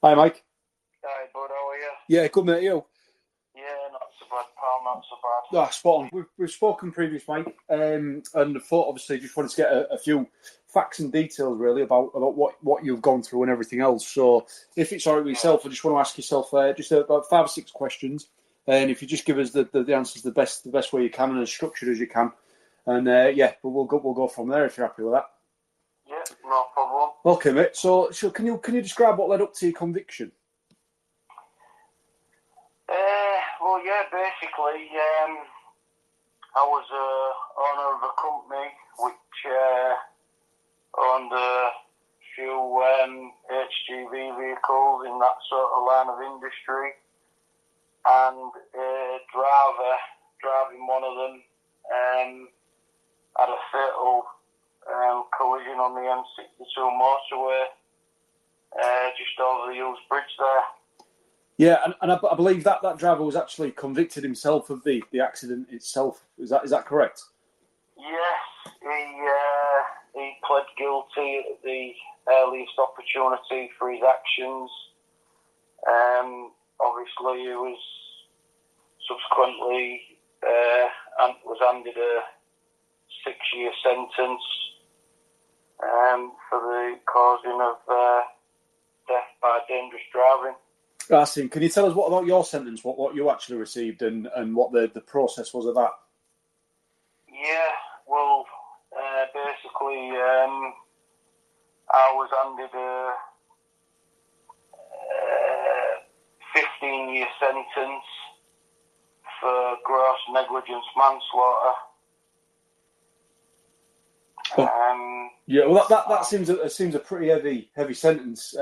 Hi, Mike. Hi, bud, how are you? Yeah, good mate. You? Yeah, not so bad, pal, not so bad. Ah, spot on. We've spoken previous, Mike, and I thought obviously just wanted to get a few facts and details really about what you've gone through and everything else. So, if it's all right with Yeah, yourself, I just want to ask yourself just about 5 or 6 questions, and if you just give us the answers the best way you can and as structured as you can, and yeah, but we'll go from there if you're happy with that. yeah, no problem. Okay, mate. So can you describe what led up to your conviction? Well, yeah, basically, I was owner of a company which owned a few HGV vehicles in that sort of line of industry, and a driver driving one of them had a fatal collision on the M62 motorway just over the Hughes Bridge there. Yeah, and I believe that driver was actually convicted himself of the accident itself. Is that correct? Yes, he pled guilty at the earliest opportunity for his actions. Obviously, he was subsequently was handed a 6-year sentence for the causing of death by dangerous driving. Asim, can you tell us what about your sentence? What you actually received and what the process was of that? Yeah, well, basically, I was handed a 15-year sentence for gross negligence manslaughter. Yeah, well that seems a pretty heavy sentence.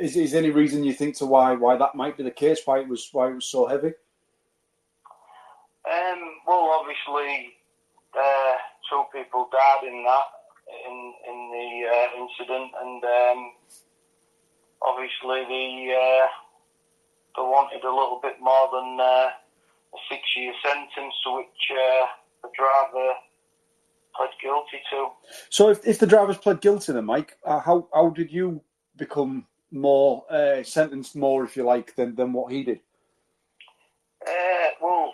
Is there any reason you think to why that might be the case? Why it was so heavy? Well, obviously, two people died in the incident, and obviously they wanted a little bit more than a 6-year sentence, to which the driver pled guilty to. So if the drivers pled guilty, then Mike, how did you become more sentenced more, if you like, than what he did? Well,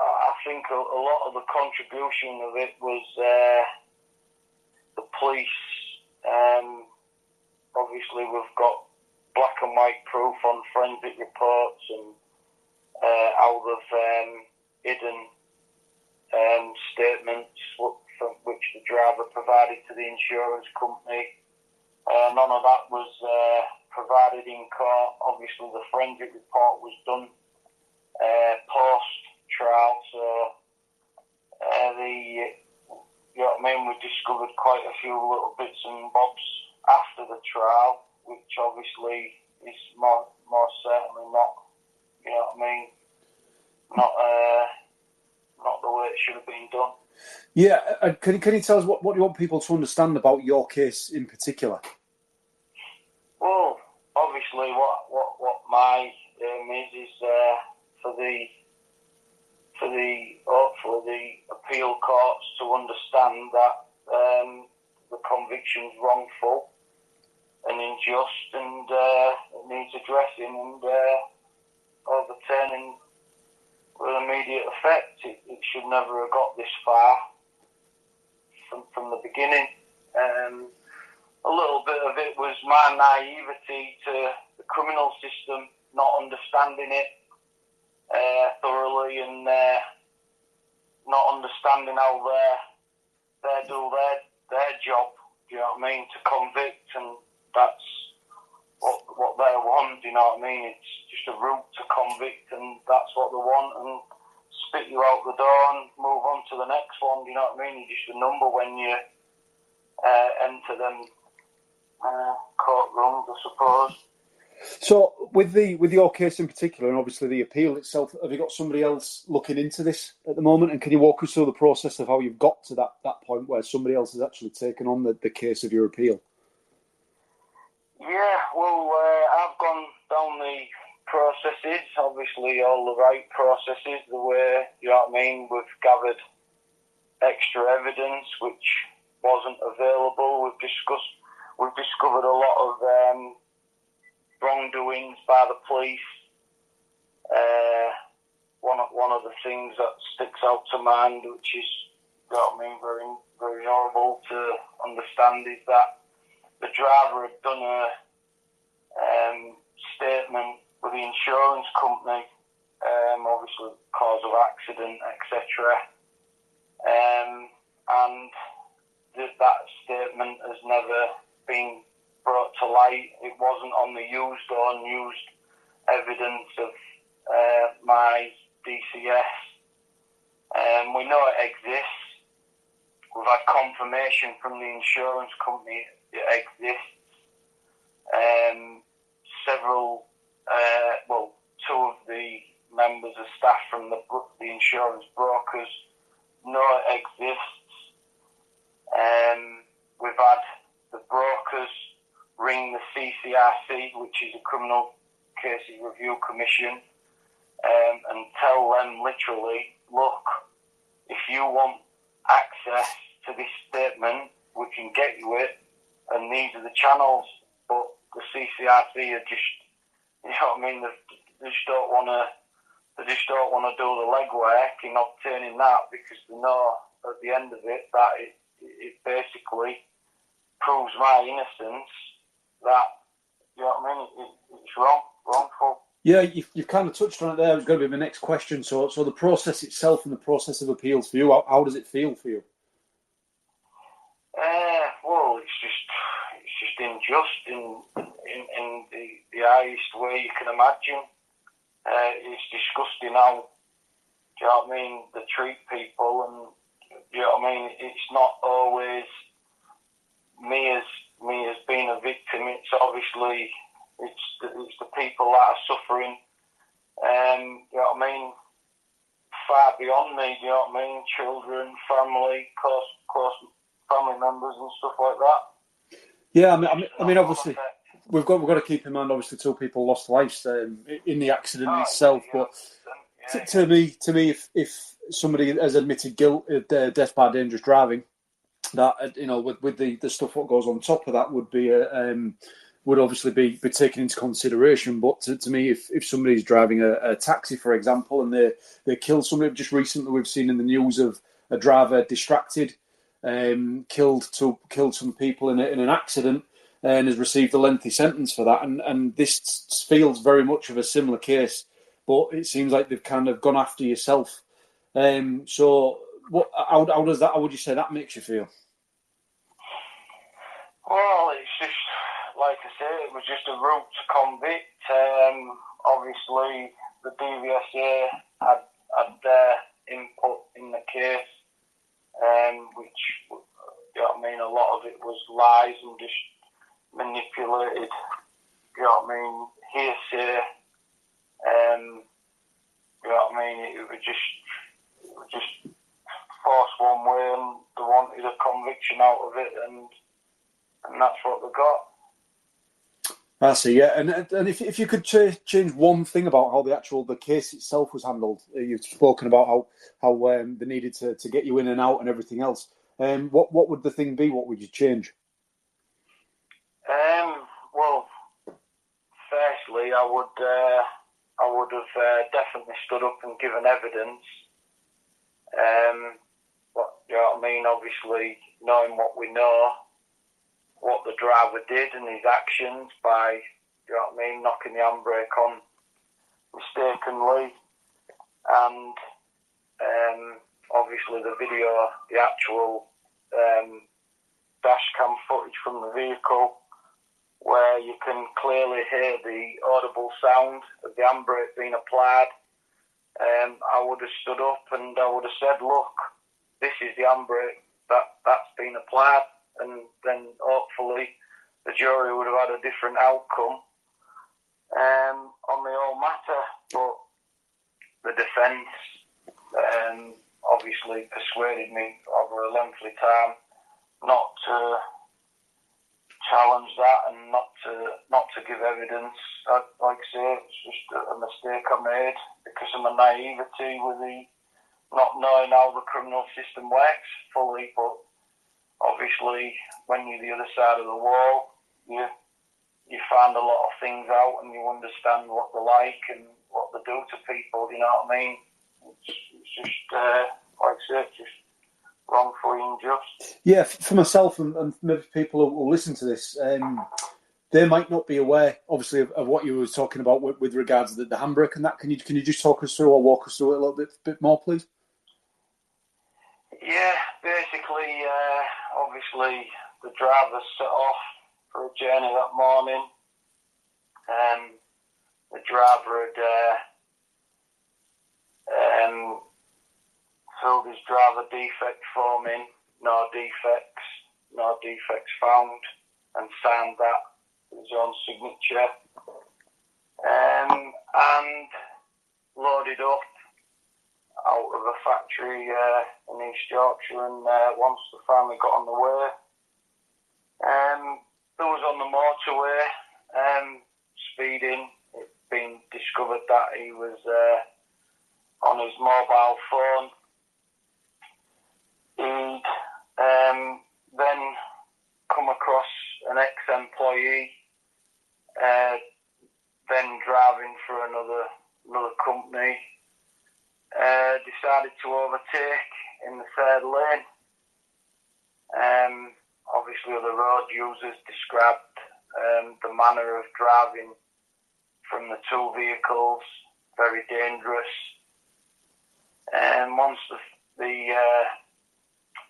I think a lot of the contribution of it was the police. Obviously, we've got black and white proof on forensic reports and how they've hidden statements from which the driver provided to the insurance company. None of that was provided in court. Obviously, the forensic report was done post-trial, so you know what I mean, we discovered quite a few little bits and bobs after the trial, which obviously is more certainly not, you know what I mean, not the way it should have been done. Yeah, can you tell us what you want people to understand about your case in particular? Well, obviously, what my aim is for the hopefully the appeal courts to understand that the conviction's wrongful and unjust, and it needs addressing and overturning with immediate effect. It should never have got this far from the beginning. A little bit of it was my naivety to the criminal system, not understanding it thoroughly, and not understanding how they do their job. Do you know what I mean? To convict, and that's what they want. Do you know what I mean? It's just a route to convict, and that's what they want, and spit you out the door and move on to the next one. Do you know what I mean? You're just a number when you enter them courtrooms, I suppose. So with your case in particular, and obviously the appeal itself, have you got somebody else looking into this at the moment? And can you walk us through the process of how you've got to that point where somebody else has actually taken on the case of your appeal? Yeah, well, I've gone down the processes, obviously all the right processes, the way, you know what I mean, we've gathered extra evidence which wasn't available. We've discovered a lot of viewings by the police. One of the things that sticks out to mind, which is, you know what I mean, very, very horrible to understand, is that the driver had done a statement with the insurance company, obviously cause of accident, etc. And that statement has never been brought to light. It wasn't on the used or unused evidence of my DCS. We know it exists. We've had confirmation from the insurance company it exists. Several, two of the members of staff from the insurance brokers know it exists. We've had the brokers ring the CCRC, which is a Criminal Cases Review Commission, and tell them literally, look, if you want access to this statement, we can get you it, and these are the channels. But the CCRC are just, you know what I mean, they just don't want to do the legwork in obtaining that, because they know at the end of it that it basically proves my innocence, that, you know what I mean, it's wrongful. Yeah, you've kind of touched on it there. It was going to be my next question. So the process itself and the process of appeals for you, how does it feel for you? Well, it's just unjust in the highest way you can imagine. It's disgusting how, do you know what I mean, they treat people, and, you know what I mean, it's not always me as being a victim. It's obviously it's the people that are suffering. You know what I mean, far beyond me. You know what I mean, children, family, close family members, and stuff like that. Yeah, I mean, obviously, we've got to keep in mind, obviously, 2 people lost lives in the accident itself. But to me, if somebody has admitted guilt of death by dangerous driving, that, you know, with the stuff what goes on top of that would be would obviously be taken into consideration. But to me, if somebody's driving a taxi, for example, and they kill somebody, just recently we've seen in the news of a driver distracted, killed some people in an accident, and has received a lengthy sentence for that. And this feels very much of a similar case, but it seems like they've kind of gone after yourself. So how does that? How would you say that makes you feel? Well, it's just, like I say, it was just a route to convict. Obviously, the DVSA had their input in the case, which, you know what I mean, a lot of it was lies and just manipulated, you know what I mean, hearsay. You know what I mean, it was just forced one way, and they wanted a conviction out of it, and that's what they got. I see, yeah. And if you could change one thing about how the case itself was handled, you've spoken about how they needed to get you in and out and everything else. What would the thing be? What would you change? Well, firstly, I would have definitely stood up and given evidence. You know what I mean? Obviously, knowing what we know, what the driver did and his actions by, you know what I mean, knocking the handbrake on mistakenly, and obviously the video, the actual dash cam footage from the vehicle, where you can clearly hear the audible sound of the handbrake being applied. I would have stood up and I would have said, look, this is the handbrake that's been applied, and then hopefully the jury would have had a different outcome on the whole matter. But the defence obviously persuaded me over a lengthy time not to challenge that and not to give evidence. Like I say, it's just a mistake I made because of my naivety with the not knowing how the criminal system works fully. But obviously, when you're the other side of the wall, you you find a lot of things out and you understand what they're like and what they do to people, you know what I mean? It's just, like I said, just wrongfully unjust. Yeah, for myself and maybe people who will listen to this, they might not be aware, obviously, of what you were talking about with regards to the handbrake and that. Can you just talk us through or walk us through it a little bit more, please? Yeah, basically, obviously, the driver set off for a journey that morning. The driver had filled his driver defect form in, no defects found, and signed that with his own signature, and loaded up out of a factory in East Yorkshire, and once they finally got on the way, there was on the motorway, speeding. It been discovered that he was on his mobile phone. He'd then come across an ex-employee, then driving for another company, decided to overtake in the third lane. Obviously, other road users described the manner of driving from the two vehicles, very dangerous. And once the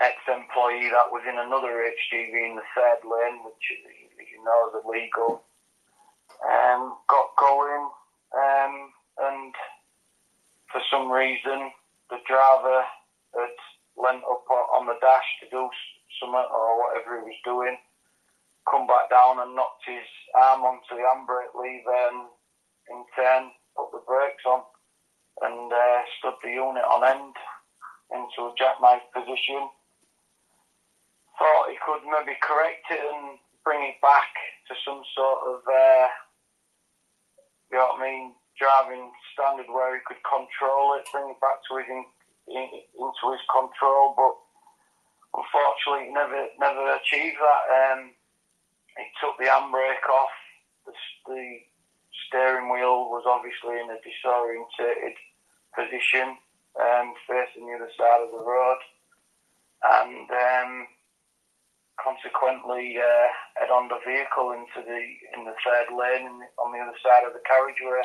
ex-employee that was in another HGV in the third lane, which as you know is illegal, got going, and for some reason the driver had leant up on the dash to do something or whatever he was doing, come back down and knocked his arm onto the handbrake lever, and in turn put the brakes on and stood the unit on end into a jackknife position. Thought he could maybe correct it and bring it back to some sort of, you know what I mean, driving standard where he could control it, bring it back to into his control, but unfortunately he never achieved that. He took the handbrake off, the steering wheel was obviously in a disorientated position, facing the other side of the road, and consequently head-on the vehicle in the third lane on the other side of the carriageway.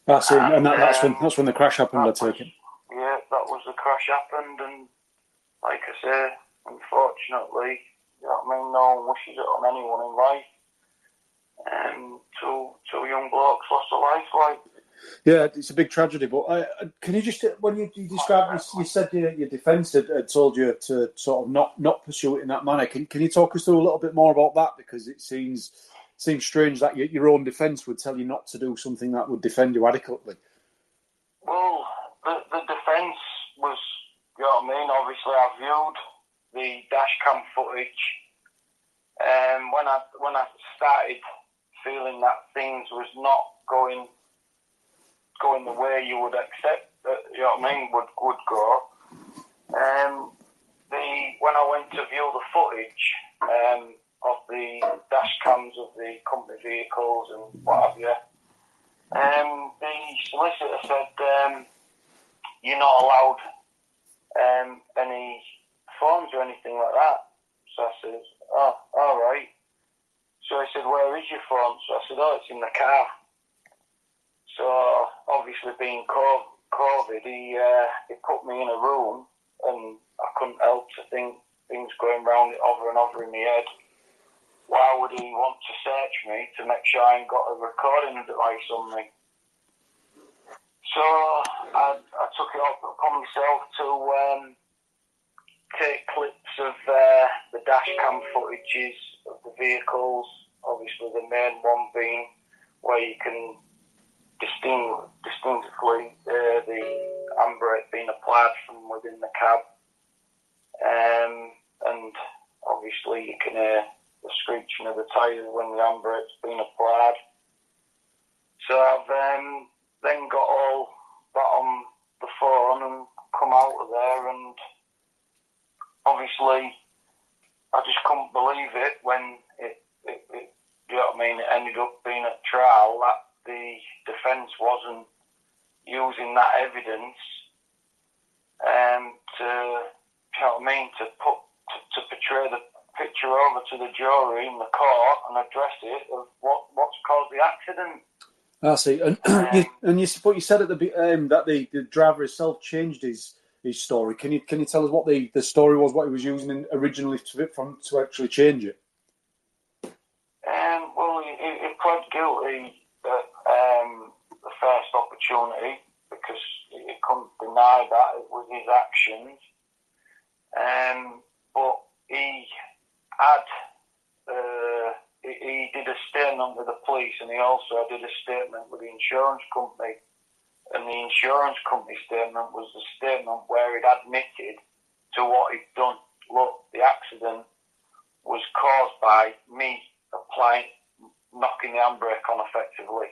That's it, and that's when the crash happened, I take it. Yeah, that was the crash happened, and like I say, unfortunately, you know what I mean, no one wishes it on anyone in life. Two young blokes lost their life, like. Yeah, it's a big tragedy, but can you just, when you described, you said your defence had told you to sort of not pursue it in that manner. Can you talk us through a little bit more about that? Because it seems strange that your own defence would tell you not to do something that would defend you adequately. Well, the defence was, you know what I mean, obviously I viewed the dash cam footage, and when I started feeling that things was not going the way you would accept, you know what I mean, would go. When I went to view the footage of the dash cams of the company vehicles and what have you, the solicitor said you're not allowed any phones or anything like that. So I said, oh, all right. So I said, where is your phone? So I said, oh, it's in the car. So obviously being COVID, he put me in a room, and I couldn't help to think things going round over and over in my head. Why would he want to search me to make sure I ain't got a recording device on me? So I took it upon myself to take clips of the dash cam footages of the vehicles, obviously the main one being where you can distinctly the handbrake being applied from within the cab, and obviously you can hear the screeching of the tyres when the handbrake's been applied. So I've then got all that on the phone and come out of there, and obviously I just couldn't believe it when it you know what I mean? It ended up being a trial that the defence wasn't using that evidence to, you know what I mean, to portray the picture over to the jury in the court and address it of what's caused the accident. I see. And you said at that the driver himself changed his story. Can you tell us what the story was, what he was using originally to actually change it? Well, he pled guilty at the first opportunity because he couldn't deny that it was his actions. But he had he did a statement with the police, and he also did a statement with the insurance company. And the insurance company statement was the statement where he'd admitted to what he'd done. Look, the accident was caused by me knocking the handbrake on effectively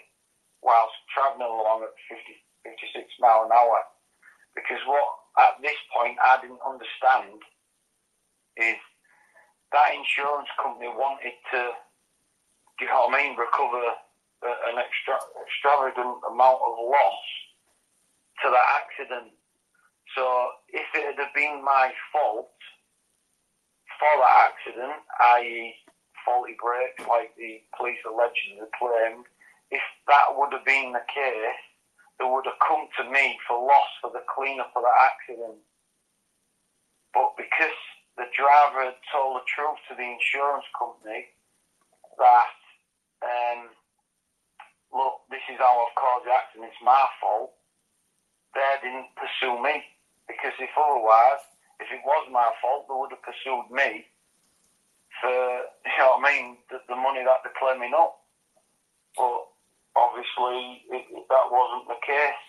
whilst travelling along at 56 mile an hour. Because what at this point I didn't understand is that insurance company wanted to, you know what I mean, recover an extravagant amount of loss to that accident. So if it had been my fault for that accident, i.e. faulty brakes like the police allegedly claimed, if that would have been the case, they would have come to me for loss for the clean-up of that accident. But because the driver had told the truth to the insurance company that, look, this is how I've caused the accident, it's my fault, they didn't pursue me. Because if otherwise, if it was my fault, they would have pursued me for, you know what I mean, the money that they're claiming up. But obviously, that wasn't the case.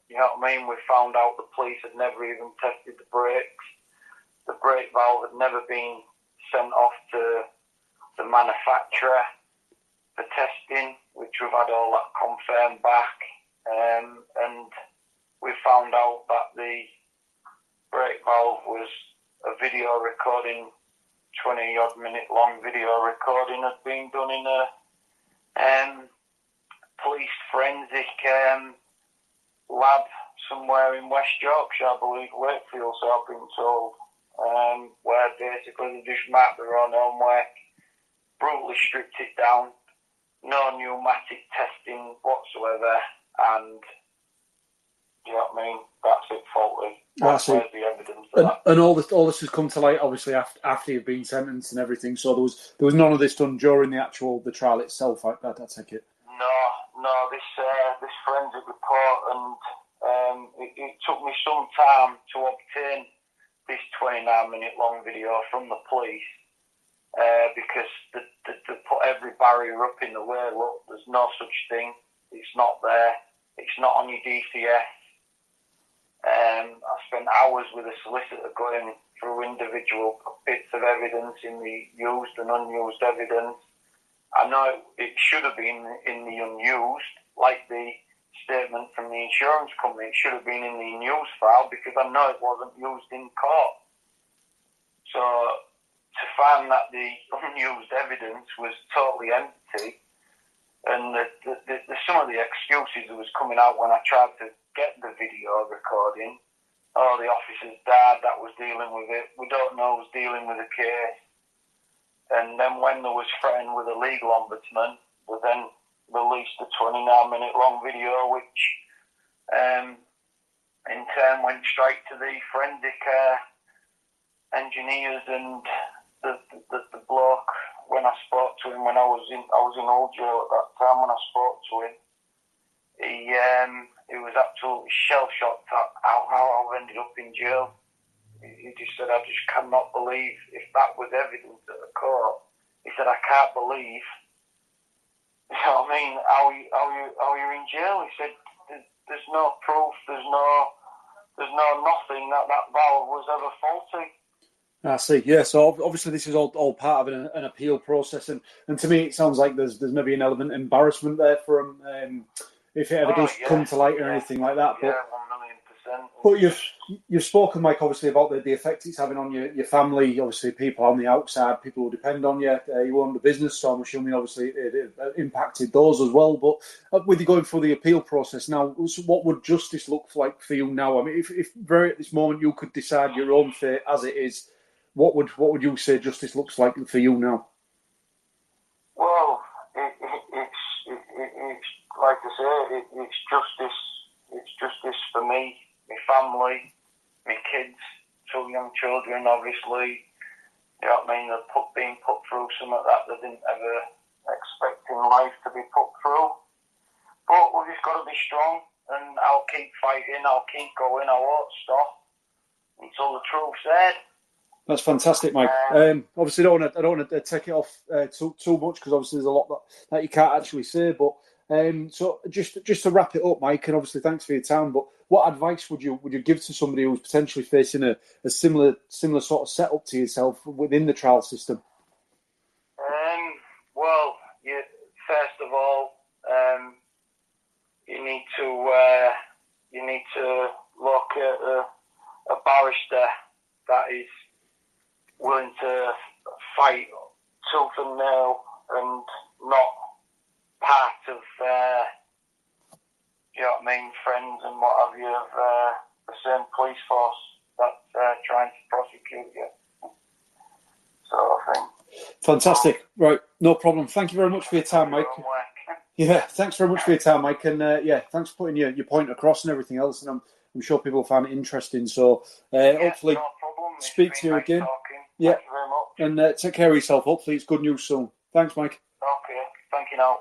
You know what I mean? We found out the police had never even tested the brakes. The brake valve had never been sent off to the manufacturer for testing, which we've had all that confirmed back. And we found out that the brake valve was a video recording, 20-odd minute long video recording had been done in a police forensic lab somewhere in West Yorkshire, I believe, Wakefield, so I've been told, where basically they just marked their own homework, brutally stripped it down, no pneumatic testing whatsoever, and you know what I mean? That's it, faulty. Where's the evidence for that? And all this has come to light, obviously, after you've been sentenced and everything. So there was none of this done during the trial itself. I take it. No. This forensic report, and it took me some time to obtain this 29-minute long video from the police because they put every barrier up in the way. Look, there's no such thing. It's not there. It's not on your DCS. I spent hours with a solicitor going through individual bits of evidence in the used and unused evidence. I know it should have been in the unused, like the statement from the insurance company. It should have been in the unused file because I know it wasn't used in court. So to find that the unused evidence was totally empty, and some of the excuses that was coming out when I tried to get the video recording. Oh, the officer's dad that was dealing with it. We don't know who's dealing with the case. And then when there was threatened with a legal ombudsman, we then released a 29-minute long video, which in turn went straight to the forensic engineers and the bloke. When I spoke to him, when I was in Old Jail at that time, when I spoke to him, he was absolutely shell-shocked at how I've ended up in jail. He just said, I just cannot believe if that was evidence at the court. He said, I can't believe, you know what I mean, how you're in jail. He said, there's no proof, there's no nothing that valve was ever faulty. I see. Yeah. So obviously this is all part of an appeal process, and to me it sounds like there's maybe an element of embarrassment there for him if it ever does come to light or anything like that. But But you've spoken, Mike, obviously about the effect it's having on your family. Obviously, people on the outside, people who depend on you. You own the business, so I'm assuming obviously it impacted those as well. But with you going through the appeal process now, what would justice look like for you now? I mean, if very at this moment you could decide your own fate as it is, what would you say justice looks like for you now? Well, it's like I say, it's justice. It's justice for me, my family, my kids, 2 young children. Obviously, you know what I mean. They're being put through something that they didn't ever expect in life to be put through. But we've just got to be strong, and I'll keep fighting. I'll keep going. I won't stop until the truth's said. That's fantastic, Mike. Obviously, I don't want to take it off too much because obviously there's a lot that you can't actually say. But so just to wrap it up, Mike, and obviously thanks for your time. But what advice would you give to somebody who's potentially facing a similar sort of setup to yourself within the trial system? Well, first of all, you need to look at a barrister that is willing to fight tooth and nail and not part of, you know what I mean, friends and what have you of the same police force that's trying to prosecute you. Sort of thing. Fantastic. Right, no problem. Thank you very much for your time, Mike. Yeah, thanks very much for your time, Mike. And thanks for putting your point across and everything else. And I'm sure people find it interesting. So hopefully no problem. Speak to you nice again. Talking. Yeah. Thank you very much. And take care of yourself. Hopefully it's good news soon. Thanks, Mike. Okay. Thank you now.